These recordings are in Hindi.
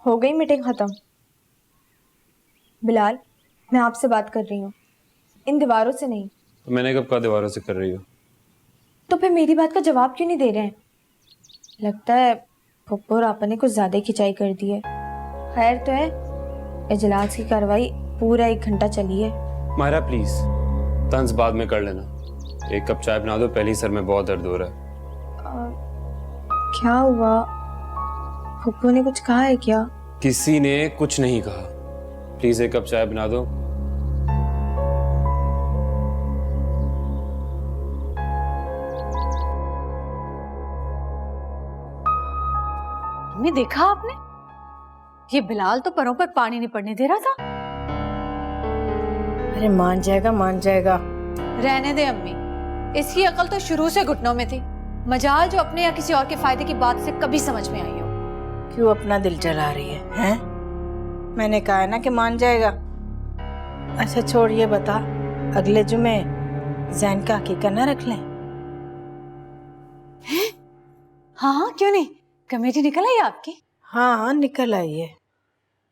हो गई मीटिंग खत्म? बिलाल, मैं आपसे बात कर रही हूँ, इन दीवारों से नहीं। तो मैंने कब कहा दीवारों से कर रही हो? तो फिर मेरी बात का जवाब क्यों नहीं दे रहे हैं? लगता है फुप्पो और आपा ने कुछ ज्यादा खिंचाई कर दी है। खैर तो है, इजलास की कार्रवाई पूरा 1 घंटा चली है। मायरा प्लीज, तंज बाद में कर लेना। 1 कप चाय बना दो, पहले ही सर में बहुत दर्द हो रहा है। क्या हुआ? फुप्पो ने कुछ कहा है क्या? किसी ने कुछ नहीं कहा। प्लीज 1 कप चाय बना दो। मम्मी देखा आपने? ये बिलाल तो परों पर पानी नहीं पड़ने दे रहा था। अरे मान जाएगा मान जाएगा। रहने दे अम्मी, इसकी अकल तो शुरू से घुटनों में थी। मजाल जो अपने या किसी और के फायदे की बात से कभी समझ में आई हो। क्यों अपना दिल जला रही है, हैं? मैंने कहा है ना कि मान जाएगा। अच्छा छोड़, ये बता, अगले जुमे जैन का हकीका ना रख लें? हाँ हाँ क्यों नहीं, कमेटी निकल आई आपकी? हाँ निकल आई है,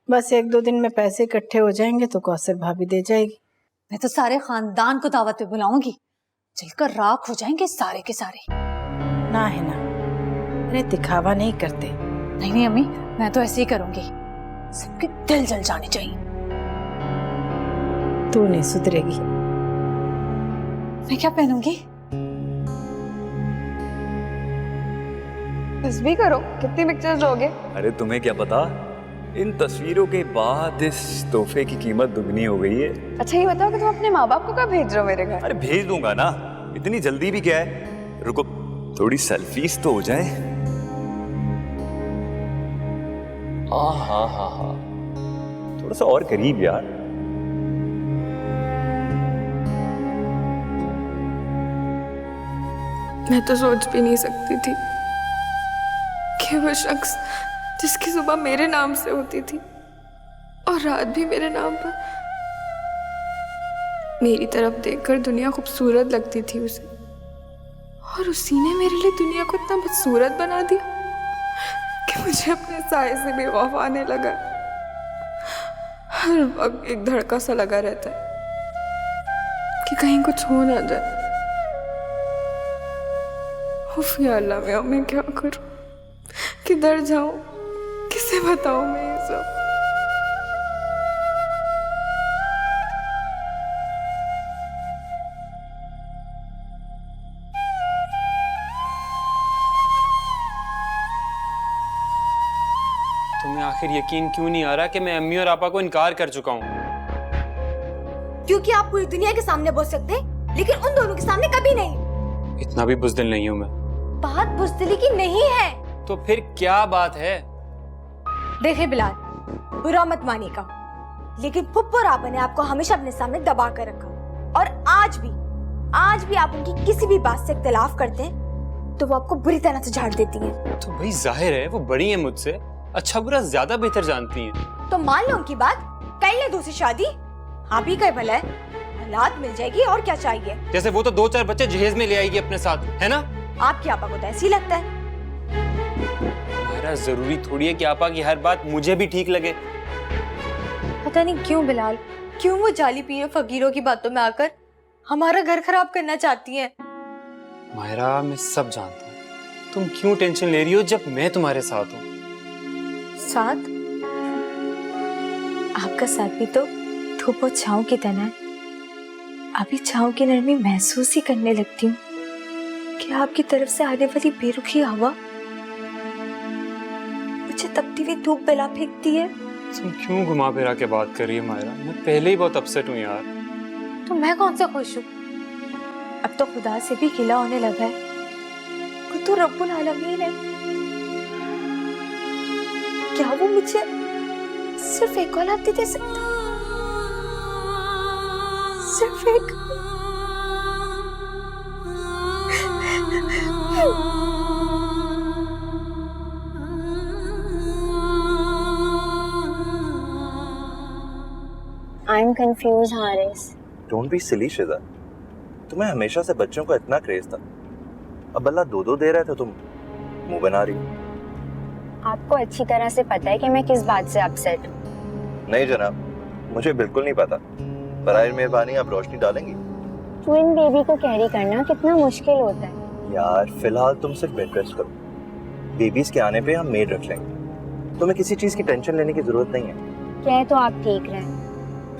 बस 1-2 दिन में पैसे इकट्ठे हो जाएंगे तो कौसर भाभी दे जाएगी। मैं तो सारे खानदान को दावत पे बुलाऊंगी, जलकर राख हो जाएंगे सारे के सारे। ना है ना, अरे दिखावा नहीं करते। नहीं नहीं अम्मी, मैं तो ऐसे ही करूंगी, सबके दिल जल जाने चाहिए। तू नहीं सुधरेगी। मैं क्या पहनूंगी? बस भी करो, कितनी पिक्चर्स लोगे? अरे तुम्हें क्या पता, इन तस्वीरों के बाद इस तोहफे की कीमत दुगनी हो गई है। अच्छा ये बताओ कि तुम अपने माँ बाप को कब भेज रहे हो मेरे घर? अरे भेज दूंगा ना, इतनी जल्दी भी क्या है। रुको, थोड़ी सेल्फीज तो हो जाए। हाँ, थोड़ा सा और करीब यार। मैं तो सोच भी नहीं सकती थी कि वो शख्स जिसकी सुबह मेरे नाम से होती थी और रात भी मेरे नाम पर, मेरी तरफ देखकर दुनिया खूबसूरत लगती थी उसे, और उसी ने मेरे लिए दुनिया को इतना बदसूरत बना दिया कि मुझे अपने साए से भी खौफ आने लगा। हर वक्त एक धड़का सा लगा रहता है कि कहीं कुछ हो ना जाए। उफ या अल्लाह, मैं क्या करूं, किधर जाऊं, किसे बताऊं मैं ये सब? तुम्हें आखिर यकीन क्यों नहीं आ रहा कि मैं अम्मी और आपा को इनकार कर चुका हूँ? क्योंकि आप पूरी दुनिया के सामने बोल सकते हैं, लेकिन उन दोनों के सामने कभी नहीं। इतना भी बुज़दिल नहीं हूं मैं। बात बुज़दिली की नहीं है। तो फिर क्या बात है? देखिए बिलाल, बुरा मत मानिएगा, लेकिन फुप्पो और आपा ने आपको हमेशा अपने सामने दबा कर रखा, और आज भी आप उनकी किसी भी बात से इख्तिलाफ करते हैं तो वो आपको बुरी तरह से झाड़ देती हैं। तो भाई जाहिर है वो बड़ी हैं मुझसे, अच्छा बुरा ज्यादा बेहतर जानती हैं। तो मान लो उनकी बात, कर ले दूसरी शादी। आप ही का भला है, औलाद मिल जाएगी और क्या चाहिए। जैसे वो तो 2-4 बच्चे जहेज में ले आएगी अपने साथ, है ना? आपकी आपा को तो ऐसे ही लगता है। हमारा जरूरी थोड़ी है कि आपा की हर बात मुझे भी ठीक लगे। पता नहीं क्यों बिलाल, क्यों वो जाली पीर फकीरों की बातों में आकर हमारा घर खराब करना चाहती हैं। मायरा, मैं सब जानता हूँ, तुम क्यों टेंशन ले रही हो जब मैं तुम्हारे साथ हूँ। साथ? आपका साथ भी तो धूप और छांव की तरह है। अभी छांव की नरमी महसूस ही करने लगती हूँ कि आपकी तरफ से आने वाली बेरुखी हवा मुझे तपती हुई धूप पिला फेंकती है। तुम क्यों घुमा फिरा के बात कर रही हो मायरा? मैं पहले ही बहुत अपसेट हूँ यार। तो मैं कौन सा खुश हूँ? अब तो खुदा से भी गिला होने लगा है। वो तो रब्बुल आलमीन है। क्या वो मुझे सिर्फ एक औलाद दे सकता? सिर्फ एक? I'm confused, Haris. Don't be silly Shiza, तुम्हें हमेशा से बच्चों का इतना क्रेज था, अब अल्लाह 2-2 दे रहा है तो तुम मुंह बना रही हो। आपको अच्छी तरह से पता है कि मैं किस बात से अपसेट हूँ। नहीं जनाब, मुझे बिल्कुल नहीं पता। बराए मेहरबानी आप रोशनी डालेंगी? ट्विन बेबी को कैरी करना कितना मुश्किल होता है। यार फिलहाल तुम सिर्फ बेड रेस्ट करो, बेबीज के आने पे हम मेड रख लेंगे। तुम्हें किसी चीज की टेंशन लेने की जरूरत नहीं है। कह तो आप ठीक रहे,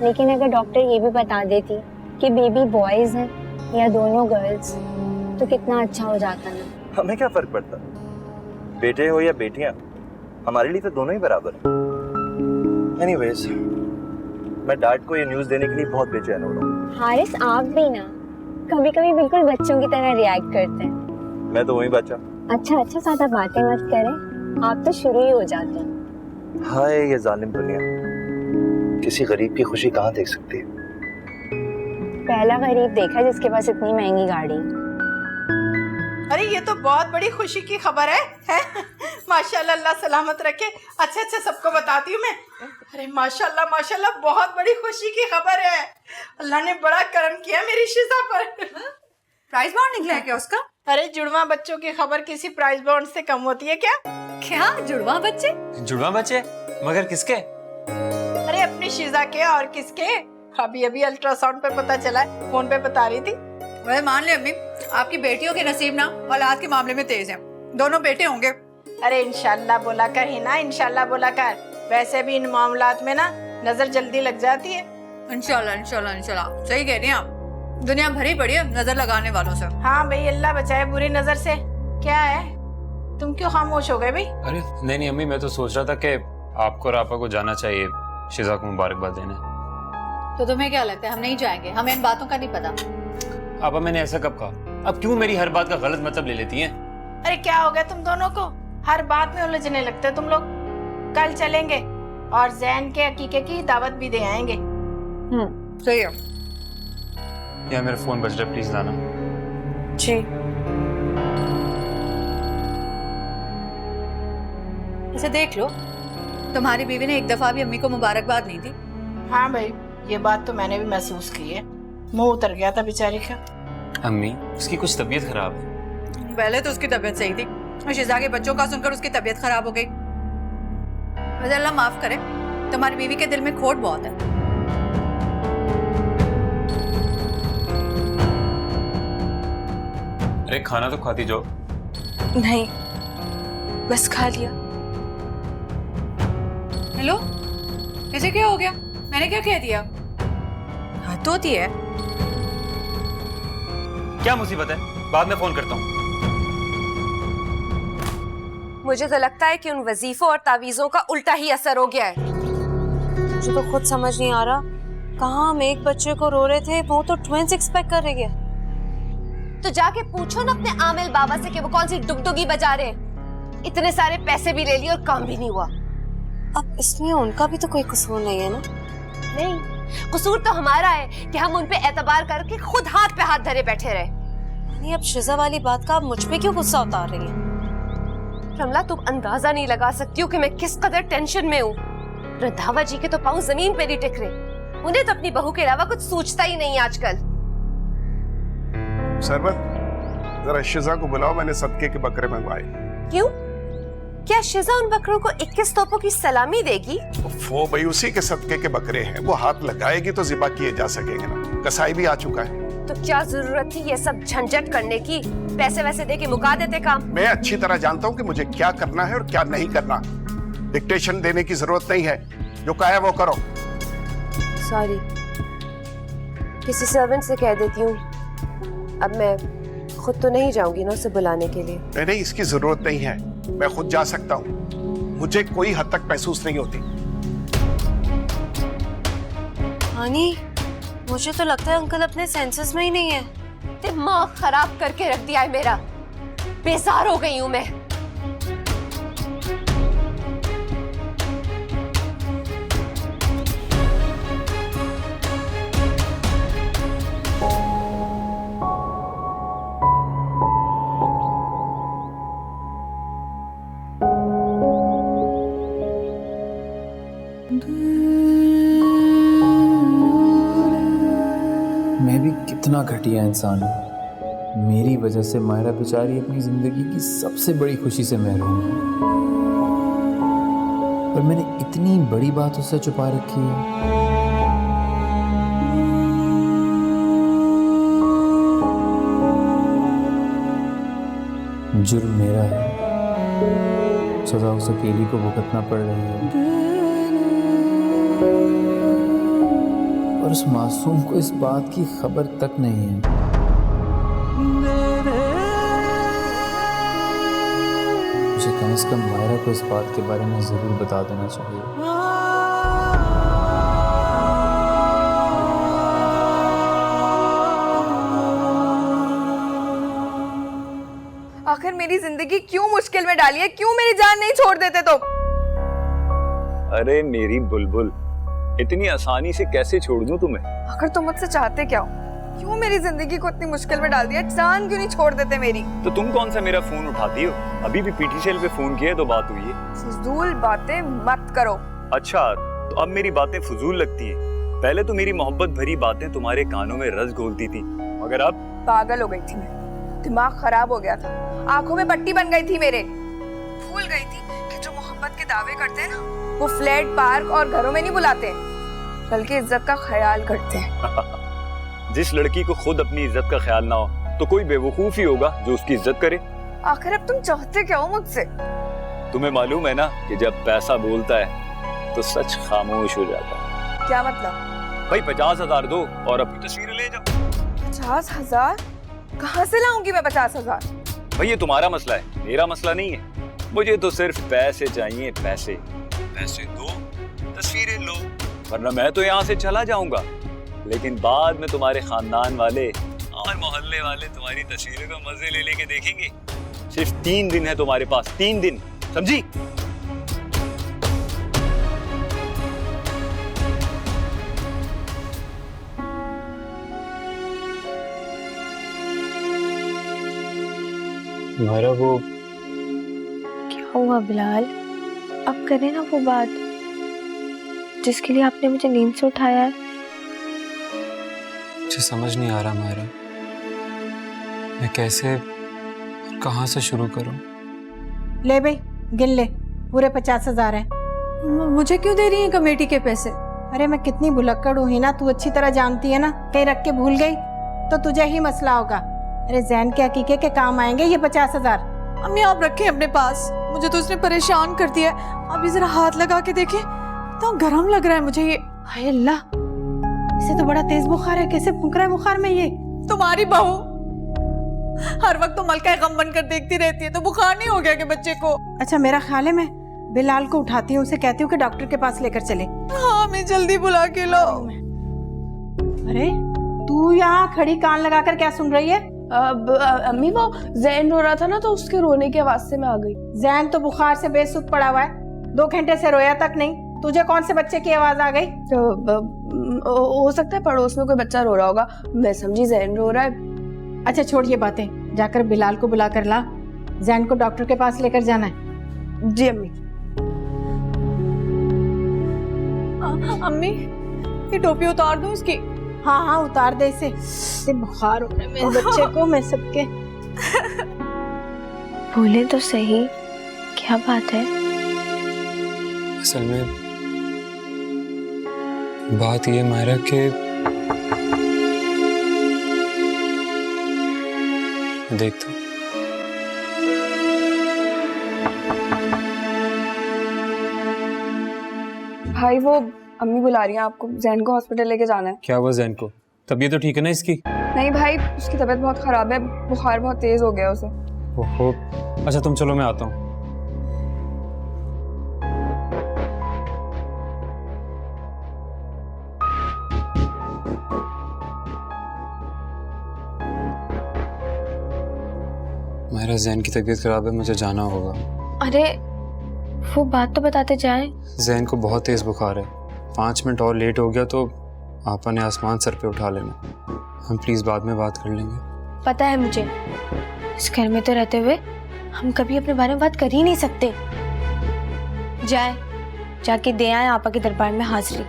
लेकिन अगर डॉक्टर ये भी बता देती कि बेबी बॉयज हैं या दोनों गर्ल्स तो कितना अच्छा हो जाता ना। हमें क्या फर्क पड़ता, बेटे हो या बेटियां, हमारे लिए तो दोनों ही बराबर हैं। एनीवेज, मैं डैड को ये न्यूज़ देने के लिए बहुत बेचैन हो रहा हूँ। हारिस, आप भी ना कभी कभी बिल्कुल बच्चों की तरह रिएक्ट करते हैं। मैं तो वही बच्चा। अच्छा ज्यादा बातें मत करें, आप तो शुरू ही हो जाते हैं। हाय ये जालिम दुनिया, किसी गरीब की खुशी कहाँ देख सकती है। पहला गरीब देखा जिसके पास इतनी महंगी गाड़ी। अरे ये तो बहुत बड़ी खुशी की खबर है? माशाल्लाह, अल्लाह सलामत रखे। अच्छा सबको बताती हूँ मैं। अरे माशाल्लाह माशाल्लाह, बहुत बड़ी खुशी की खबर है। अल्लाह ने बड़ा करम किया मेरी शिजा पर। प्राइज बॉन्ड निकला है क्या उसका? अरे जुड़वा बच्चों की खबर किसी प्राइज बॉन्ड से कम होती है क्या? क्या जुड़वा बच्चे? जुड़वा बच्चे? मगर किसके? अरे अपनी शिजा के, और किसके? अभी अल्ट्रासाउंड पे पता चला है, फोन पे बता रही थी। वह मान ले अम्मी, आपकी बेटियों के नसीब ना औलाद के मामले में तेज हैं। दोनों बेटे होंगे। अरे इंशाल्लाह बोला कर ही ना, इंशाल्लाह बोला कर। वैसे भी इन मामलात में ना नजर जल्दी लग जाती है। इंशाल्लाह इंशाल्लाह इंशाल्लाह, सही कह रही हैं आप। दुनिया भरी पड़ी है नजर लगाने वालों से। हाँ भाई, अल्लाह बचाए बुरी नजर से। क्या है, तुम क्यों खामोश हो गए भाई? अरे नहीं अम्मी, मैं तो सोच रहा था कि आपको और आपा को जाना चाहिए शिजा को मुबारकबाद देने। तो तुम्हें क्या लगता है हम नहीं जाएंगे? हमें इन बातों का नहीं पता। आपा मैंने ऐसा कब कहा? अब क्यों मेरी हर बात का गलत मतलब ले लेती हैं? अरे क्या हो गया तुम दोनों को? हर बात में उलझने लगते हो तुम लोग। कल चलेंगे और जैन के अकीके की दावत भी दे आएंगे। सही है। यार मेरा फोन बज रहा है, प्लीज लाना। जी। इसे देख लो, तुम्हारी बीवी ने एक दफा भी अम्मी को मुबारकबाद नहीं दी। हाँ भाई, ये बात तो मैंने भी महसूस की है। मुंह उतर गया था बेचारी का। अम्मी उसकी कुछ तबीयत खराब है। पहले तो उसकी तबीयत सही थी, शिजा के बच्चों का सुनकर उसकी तबीयत खराब हो गई। वैसे अल्लाह माफ करे, तुम्हारी बीवी के दिल में खोट बहुत है। अरे खाना तो खाती जाओ। नहीं, बस खा लिया। हेलो, इसे क्या हो गया? मैंने क्या कह दिया? हद होती है। क्या मुसीबत है? बाद में फोन करता हूँ। मुझे तो लगता है कि उन वजीफों और तावीज़ों का उल्टा ही असर हो गया है। मुझे तो खुद समझ नहीं आ रहा, कहाँ हम एक बच्चे को रो रहे थे, वो तो ट्विंस एक्सपेक्ट कर रहे हैं। तो जाके पूछो ना अपने आमिल बाबा से कि वो कौन सी डुगडुगी बजा रहे हैं। इतने सारे पैसे भी ले लिए और काम भी नहीं हुआ। अब इसमें उनका भी तो कोई कसूर नहीं है ना? नहीं, कसूर तो हमारा है कि हम उन पे एतबार करके खुद हाथ पे हाथ धरे बैठे रहे। नहीं, अब शिजा वाली बात का आप मुझ पे क्यों गुस्सा उतार रही हैं? रमला, तुम अंदाजा नहीं लगा सकती हो कि मैं किस कदर टेंशन में हूँ। रंधावा जी के तो पाँव जमीन पे नहीं टिक रहे। उन्हें तो अपनी बहू के अलावा कुछ सोचता ही नहीं आजकल। सरबत, जरा शिजा को बुलाओ, मैंने सदके के बकरे मंगवाए। क्यों? क्या शिजा उन बकरों को 21 तोपों की सलामी देगी? वो भाई उसी के सदके के बकरे हैं, वो हाथ लगाएगी तो जिबा किए जा सकेंगे ना। कसाई भी आ चुका है। तो क्या जरूरत थी ये सब झंझट करने की? पैसे वैसे दे के मुका देते काम। मैं अच्छी तरह जानता हूँ कि मुझे क्या करना है और क्या नहीं करना। डिक्टेशन देने की जरूरत नहीं है, जो कहा है वो करो। सॉरी, किसी सर्वेंट से कह देती हूँ। अब मैं खुद तो नहीं जाऊंगी ना उसे बुलाने के लिए। नहीं, इसकी जरूरत नहीं है, मैं खुद जा सकता हूँ। मुझे कोई हद तक महसूस नहीं होती। हानी, मुझे तो लगता है अंकल अपने सेंसेस में ही नहीं है। दिमाग खराब करके रख दिया है मेरा। बेजार हो गई हूँ मैं। मैं भी कितना घटिया इंसान हूँ। मेरी वजह से मायरा बेचारी अपनी जिंदगी की सबसे बड़ी खुशी से महरूम है। पर मैंने इतनी बड़ी बात उससे छुपा रखी है। जुर्म मेरा है, सजा उस अकेली को भुगतना पड़ रही है, और उस मासूम को इस बात की खबर तक नहीं है। मुझे कम से कम मायरा को इस बात के बारे में जरूर बता देना चाहिए। आखिर मेरी जिंदगी क्यों मुश्किल में डाली है? क्यों मेरी जान नहीं छोड़ देते तुम? अरे मेरी बुलबुल, इतनी आसानी से कैसे छोड़ दूं तुम्हें? आखिर तुम मुझसे चाहते क्या हो? क्यों मेरी जिंदगी को इतनी मुश्किल में डाल दिया? जान क्यों नहीं छोड़ देते मेरी? तो तुम कौन सा मेरा फोन उठाती हो? अभी भी पीटीसीएल पे फोन किया तो बात हुई है। फजूल बातें मत करो। अच्छा, तो अब मेरी बातें फजूल लगती हैं? पहले तो मेरी मोहब्बत भरी बातें तुम्हारे कानों में रस घोलती थी, मगर अब पागल हो गई थी मैं, दिमाग खराब हो गया था, आंखों में पट्टी बन गई थी मेरे। भूल गई थी कि जो मोहब्बत के दावे करते हैं ना, वो फ्लैट, पार्क और घरों में नहीं बुलाते, बल्कि इज्जत का ख्याल करते हैं। जिस लड़की को खुद अपनी इज्जत का ख्याल ना हो तो कोई बेवकूफ ही होगा जो उसकी इज्जत करे। आखिर अब तुम चाहते क्या हो मुझसे? तुम्हें मालूम है ना कि जब पैसा बोलता है तो सच खामोश हो जाता है। क्या मतलब? भाई 50,000 दो और अपनी तस्वीरें ले जाओ। 50,000? कहाँ से लाऊंगी मैं 50,000? भाई ये तुम्हारा मसला है, मेरा मसला नहीं है। मुझे तो सिर्फ पैसे चाहिए, पैसे। पैसे दो, तस्वीरें लो, वरना मैं तो यहाँ से चला जाऊंगा। लेकिन बाद में तुम्हारे खानदान वाले और मोहल्ले वाले तुम्हारी तस्वीरों का मजे ले लेके देखेंगे। सिर्फ 3 दिन है तुम्हारे पास, 3 दिन, समझी? मायरा, वो क्या हुआ बिलाल? अब करें ना वो बात जिसके लिए आपने मुझे नींद से उठाया है। मुझे समझ नहीं आ रहा मायरा, मैं कैसे और कहाँ से शुरू करूं? ले भाई, गिन ले, पूरे 50,000 है। मुझे क्यों दे रही है कमेटी के पैसे? अरे मैं कितनी भुलक्कड़ हूँ ना, तू अच्छी तरह जानती है ना। कहीं रख के भूल गई तो तुझे ही मसला होगा। अरे जैन के अकीके के काम आएंगे ये 50,000। अम्मी आप रखें अपने पास, मुझे तो उसने परेशान कर दिया है। अभी जरा हाथ लगा के देखें, तो गर्म लग रहा है मुझे ये। हाय अल्लाह, इसे तो बड़ा तेज बुखार है, कैसे फूंक रहा है बुखार में ये? तुम्हारी बहू हर वक्त तो मलका गम बनकर देखती रहती है, तो बुखार नहीं हो गया कि बच्चे को? अच्छा मेरा ख्याल है मैं बिलाल को उठाती हूँ, उसे कहती हूँ कि डॉक्टर के पास लेकर चले। हाँ मैं जल्दी बुला के लो। अरे तू यहाँ खड़ी कान लगाकर क्या सुन रही है? अम्मी वो जैन रो रहा था ना, तो उसके रोने की आवाज से मैं आ गई। जैन तो बुखार से बेसुध पड़ा हुआ है, 2 घंटे से रोया तक नहीं। तुझे कौन से बच्चे की आवाज आ गई? हो सकता है पड़ोस में कोई बच्चा रो रहा होगा, मैं समझी जैन रो रहा है। अच्छा छोड़ ये बातें, जाकर बिलाल को बुला कर ला, जैन को डॉक्टर के पास लेकर जाना है। जी अम्मी। अम्मी ये टोपी उतार दूं इसकी? हाँ हाँ उतार दे इसे, बुखार हो रहा है मेरे बच्चे को। मैं सबके बोले तो सही, क्या बात है? असल में बात ये मायरा के देखता हूँ। भाई वो अम्मी बुला रही हैं आपको, जैन को हॉस्पिटल लेके जाना है। क्या हुआ जैन को? तबीयत तो ठीक है ना इसकी? नहीं भाई, उसकी तबीयत बहुत खराब है, बुखार बहुत तेज हो गया उसे। ओहो, अच्छा तुम चलो मैं आता हूँ। मेरा जैन की तबीयत खराब है, मुझे जाना होगा। अरे वो बात तो बताते जाएं। जैन को बहुत तेज बुखार है, 5 मिनट और लेट हो गया तो आपा ने आसमान सर पे उठा लेना। हम प्लीज बाद में बात कर लेंगे। पता है मुझे, इस घर में तो रहते हुए हम कभी अपने बारे में बात कर ही नहीं सकते। जाके दे आए आपा के दरबार में हाजिरी।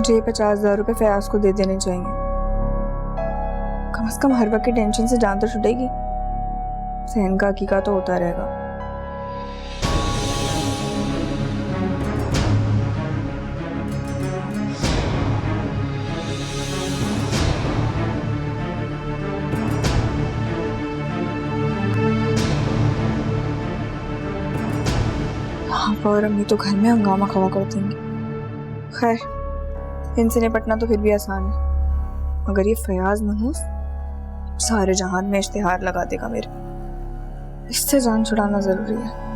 मुझे ये 50,000 रुपए फयाज को दे देने चाहिए। कम से कम हर वक्त की टेंशन से जान तो छुटेगी। सहन का हकीका तो होता रहेगा। और अम्मी तो घर में हंगामा खड़ा कर देंगी। खैर, इनसे निपटना तो फिर भी आसान है, मगर ये फयाज मनहूस सारे जहान में इश्तिहार लगा देगा मेरे। इससे जान छुड़ाना जरूरी है।